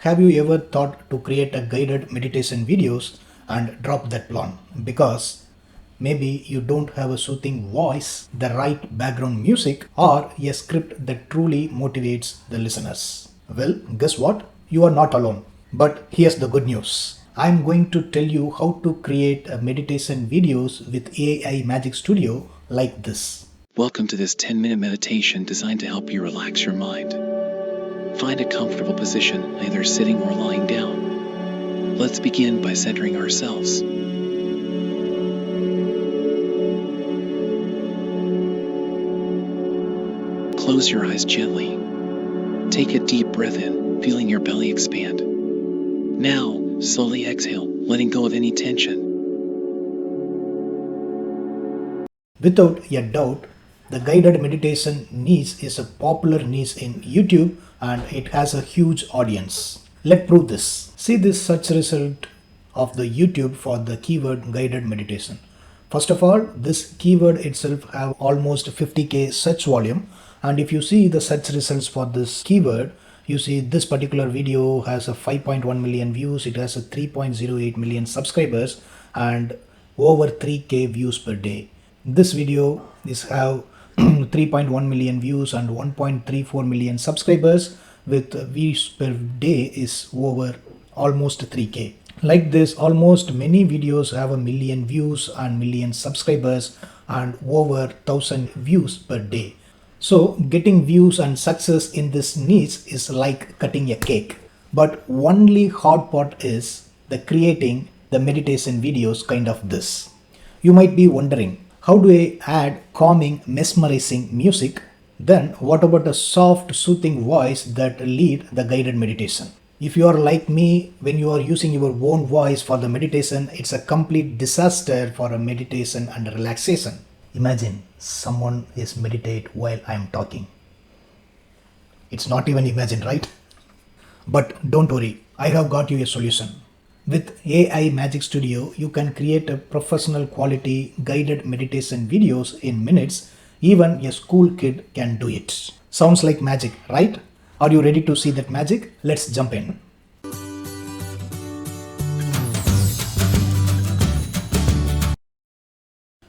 Have you ever thought to create a guided meditation videos and drop that plan? Because maybe you don't have a soothing voice, the right background music, or a script that truly motivates the listeners. Well, guess what? You are not alone. But here's the good news. I'm going to tell you how to create a meditation videos with AI Magic Studio like this. Welcome to this 10-minute meditation designed to help you relax your mind. Find a comfortable position, either sitting or lying down. Let's begin by centering ourselves. Close your eyes gently. Take a deep breath in, feeling your belly expand. Now, slowly exhale, letting go of any tension. Without a doubt, the guided meditation niche is a popular niche in YouTube and it has a huge audience. Let's prove this. See this search result of the YouTube for the keyword guided meditation. First of all, this keyword itself have almost 50k search volume, and if you see the search results for this keyword, you see this particular video has a 5.1 million views, it has a 3.08 million subscribers and over 3k views per day. This video is have 3.1 million views and 1.34 million subscribers with views per day is over almost 3k. Like this, almost many videos have a million views and million subscribers and over 1000 views per day. So getting views and success in this niche is like cutting a cake. But only hard part is the creating the meditation videos kind of this. You might be wondering, how do I add calming, mesmerizing music? Then what about a soft, soothing voice that lead the guided meditation? If you are like me, when you are using your own voice for the meditation, it's a complete disaster for a meditation and relaxation. Imagine someone is meditate while I am talking. It's not even imagine, right? But don't worry, I have got you a solution. With AI Magic Studio, you can create a professional quality guided meditation videos in minutes. Even a school kid can do it. Sounds like magic, right? Are you ready to see that magic? Let's jump in.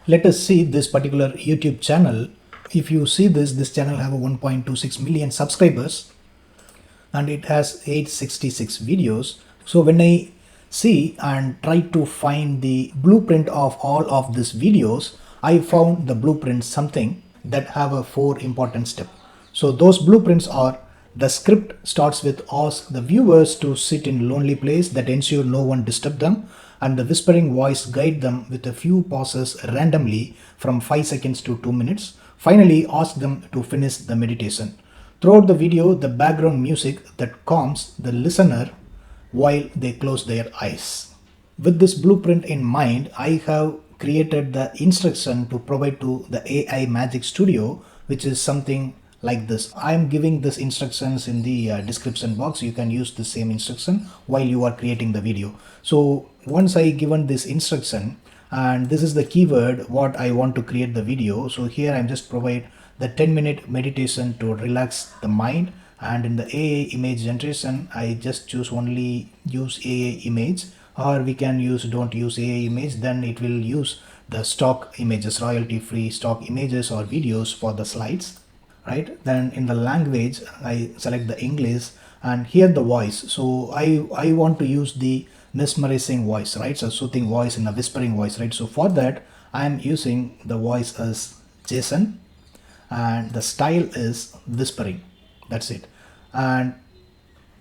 Let us see this particular YouTube channel. If you see this channel have a 1.26 million subscribers and it has 866 videos. So when I see and try to find the blueprint of all of these videos, I found the blueprint something that have a 4 important steps. So those blueprints are: the script starts with ask the viewers to sit in lonely place that ensure no one disturb them, and the whispering voice guide them with a few pauses randomly from 5 seconds to 2 minutes. Finally, ask them to finish the meditation. Throughout the video, the background music that calms the listener while they close their eyes. With this blueprint in mind, I have created the instruction to provide to the AI Magic Studio, which is something like this. I am giving this instructions in the description box. You can use the same instruction while you are creating the video. So once I given this instruction, and this is the keyword what I want to create the video. So here I'm just provide the 10-minute meditation to relax the mind. And in the AI image generation, I just choose only use AI image, or we can use don't use AI image, then it will use the stock images, royalty free stock images or videos for the slides, right? Then in the language, I select the English and here the voice. So I want to use the mesmerizing voice, right? So soothing voice and a whispering voice, right? So for that, I am using the voice as Jason and the style is whispering. That's it. And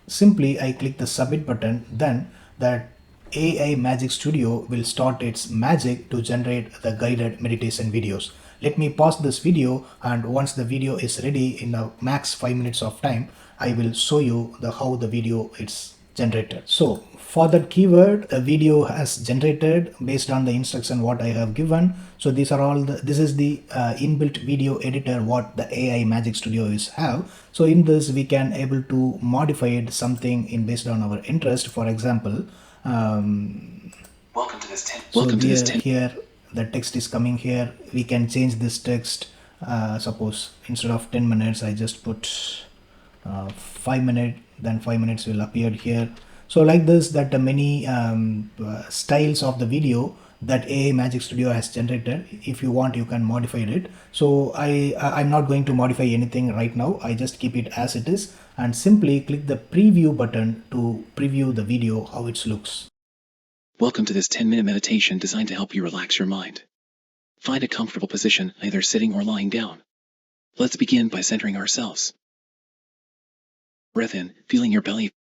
simply I click the submit button, then that AI Magic Studio will start its magic to generate the guided meditation videos. Let me pause this video, and once the video is ready in a max 5 minutes of time, I will show you how the video is generated. So for that keyword, the video has generated based on the instruction what I have given. So these are all this is the inbuilt video editor what the AI Magic Studio is have. So in this we can able to modify it something in based on our interest. For example, Welcome to this 10. Here the text is coming here. We can change this text. Suppose instead of 10 minutes, I just put 5 minutes, then 5 minutes will appear here. So like this, that many styles of the video that AI Magic Studio has generated. If you want, you can modify it. So I'm not going to modify anything right now. I just keep it as it is and simply click the preview button to preview the video how it looks. Welcome to this 10-minute meditation designed to help you relax your mind. Find a comfortable position, either sitting or lying down. Let's begin by centering ourselves. Breath in, feeling your belly.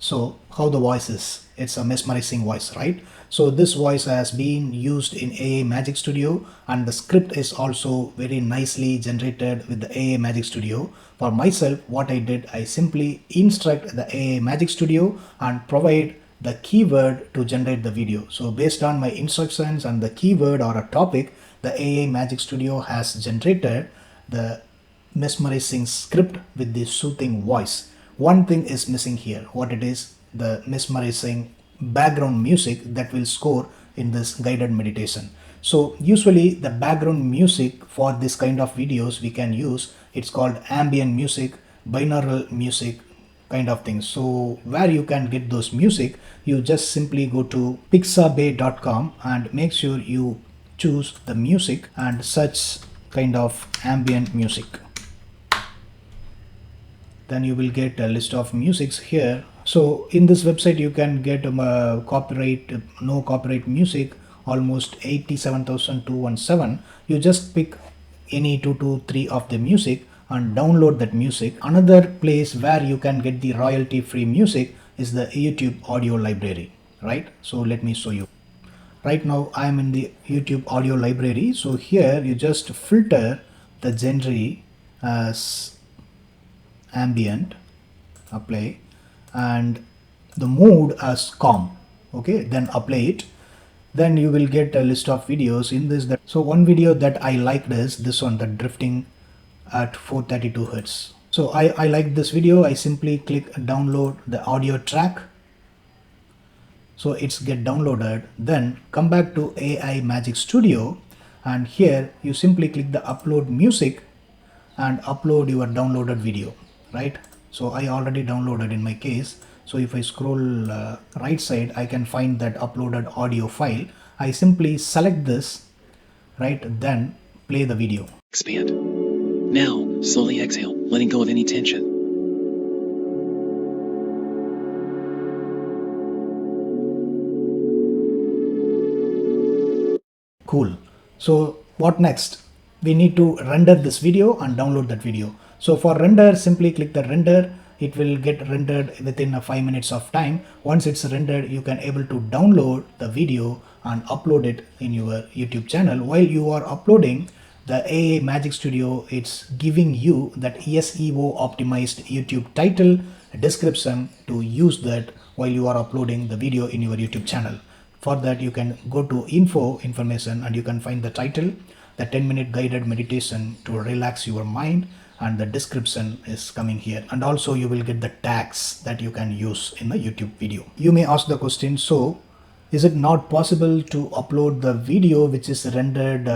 So how the voice is, it's a mesmerizing voice, right? So this voice has been used in AI Magic Studio, and the script is also very nicely generated with the AI Magic Studio. For myself, what I did, I simply instruct the AI Magic Studio and provide the keyword to generate the video. So based on my instructions and the keyword or a topic, the AI Magic Studio has generated the mesmerizing script with the soothing voice. One thing is missing here. What it is? The mesmerizing background music that will score in this guided meditation. So usually the background music for this kind of videos we can use, it's called ambient music, binaural music kind of things. So where you can get those music, you just simply go to pixabay.com and make sure you choose the music and search kind of ambient music. Then you will get a list of musics here. So in this website you can get copyright, no copyright music, almost 87,217. You just pick any 2 to 3 of the music and download that music. Another place where you can get the royalty free music is the YouTube audio library, right? So let me show you. Right now I am in the YouTube audio library. So here you just filter the genre as ambient, apply, and the mood as calm. Okay, then apply it. Then you will get a list of videos in this. So one video that I liked is this one, the drifting at 432 hertz. So I like this video. I simply click download the audio track. So it's get downloaded. Then come back to AI Magic Studio, and here you simply click the upload music and upload your downloaded video, right? So I already downloaded in my case. So if I scroll right side, I can find that uploaded audio file. I simply select this, right? Then play the video. Expand. Now, slowly exhale, letting go of any tension. Cool. So what next? We need to render this video and download that video. So for render, simply click the render. It will get rendered within 5 minutes of time. Once it's rendered, you can able to download the video and upload it in your YouTube channel. While you are uploading, the AI Magic Studio, it's giving you that SEO optimized YouTube title, description to use that while you are uploading the video in your YouTube channel. For that, you can go to information, and you can find the title, the 10-minute guided meditation to relax your mind, and the description is coming here. And also you will get the tags that you can use in the YouTube video. You may ask the question, so is it not possible to upload the video which is rendered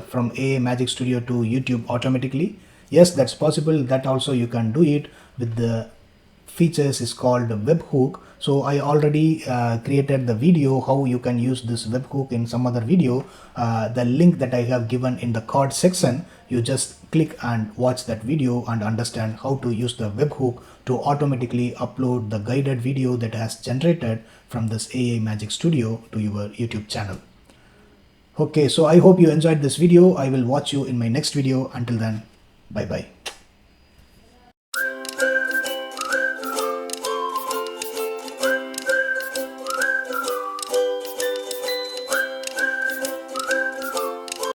from AI Magic Studio to YouTube automatically? Yes, that's possible. That also you can do it with the features is called webhook. So I already created the video how you can use this webhook in some other video. The link that I have given in the card section, you just click and watch that video and understand how to use the webhook to automatically upload the guided video that has generated from this AI Magic Studio to your YouTube channel. Okay, so I hope you enjoyed this video. I will watch you in my next video. Until then, bye bye.